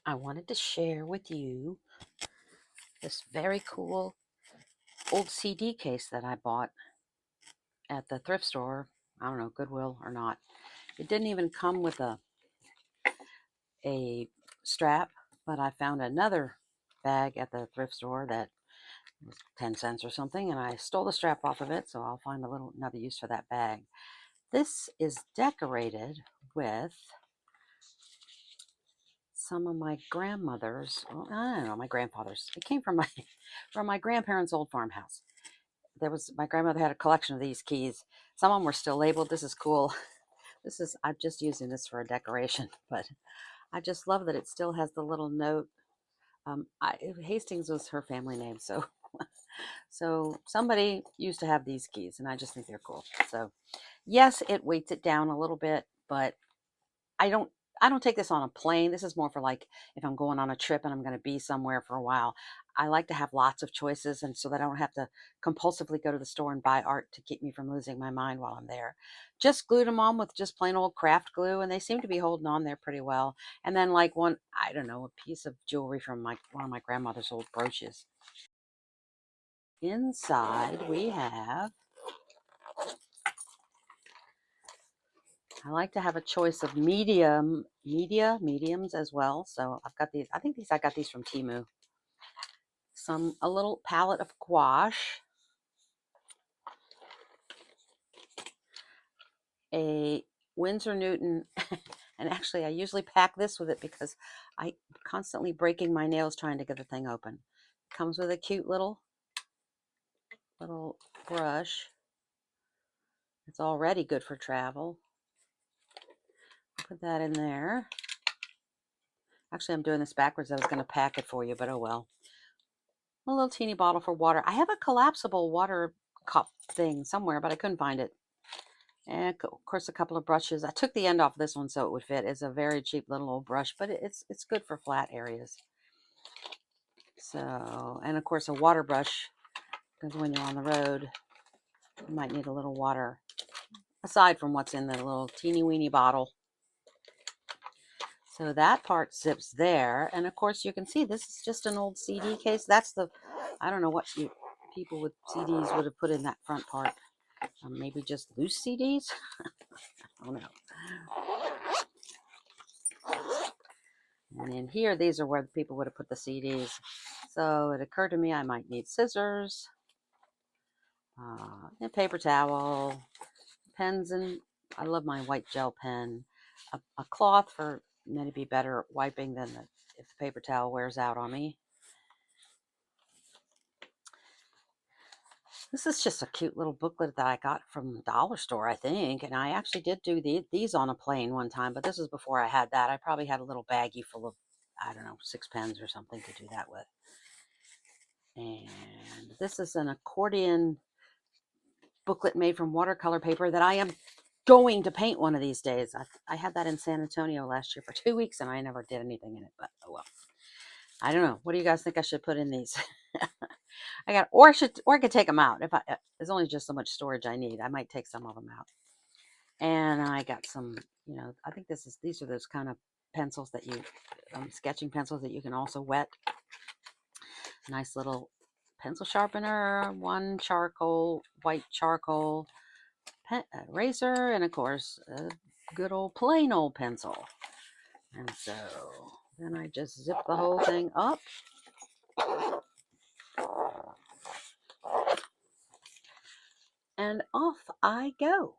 I wanted to share with you this very cool old CD case that I bought at the thrift store. I don't know, Goodwill or not. It didn't even come with a strap, but I found another bag at the thrift store that was 10 cents or something, and I stole the strap off of it, so I'll find another use for that bag. This is decorated with some of my grandmother's, well, I don't know, my grandfather's. It came from my grandparents' old farmhouse. My grandmother had a collection of these keys. Some of them were still labeled. This is cool. I'm just using this for a decoration, but I just love that it still has the little note. Hastings was her family name, so somebody used to have these keys, and I just think they're cool. So yes, it weights it down a little bit, but I don't take this on a plane. This is more for like if I'm going on a trip and I'm going to be somewhere for a while. I like to have lots of choices, and so that I don't have to compulsively go to the store and buy art to keep me from losing my mind while I'm there. Just glued them on with just plain old craft glue, and they seem to be holding on there pretty well. And then like I don't know, a piece of jewelry from one of my grandmother's old brooches. Inside we have, I like to have a choice of mediums as well. So I've got these, I got these from Temu. A little palette of gouache, a Windsor Newton, and actually I usually pack this with it because I'm constantly breaking my nails trying to get the thing open. Comes with a cute little brush. It's already good for travel. Put that in there. Actually, I'm doing this backwards. I was going to pack it for you, but oh well. A little teeny bottle for water. I have a collapsible water cup thing somewhere, but I couldn't find it. And of course, a couple of brushes. I took the end off this one so it would fit. It's a very cheap little old brush, but it's good for flat areas. So, and of course, a water brush, because when you're on the road, you might need a little water, aside from what's in the little teeny weeny bottle. So that part zips there. And of course, you can see this is just an old CD case. I don't know what people with CDs would have put in that front part. Maybe just loose CDs? I don't know. And in here, these are where people would have put the CDs. So it occurred to me I might need scissors, a paper towel, pens, and I love my white gel pen, a cloth for maybe better wiping than if the paper towel wears out on me. This is just a cute little booklet that I got from the dollar store, I think. And I actually did do these on a plane one time, but this is before I had that. I probably had a little baggie full of, I don't know, 6 pens or something to do that with. And this is an accordion booklet made from watercolor paper that I am going to paint one of these days. I had that in San Antonio last year for 2 weeks and I never did anything in it, but oh well. I don't know. What do you guys think I should put in these? or I could take them out. There's only just so much storage I need. I might take some of them out. And I got some, I think these are those kind of pencils that sketching pencils that you can also wet. Nice little pencil sharpener, one white charcoal eraser, and of course a good old plain old pencil. And so then I just zip the whole thing up. And off I go.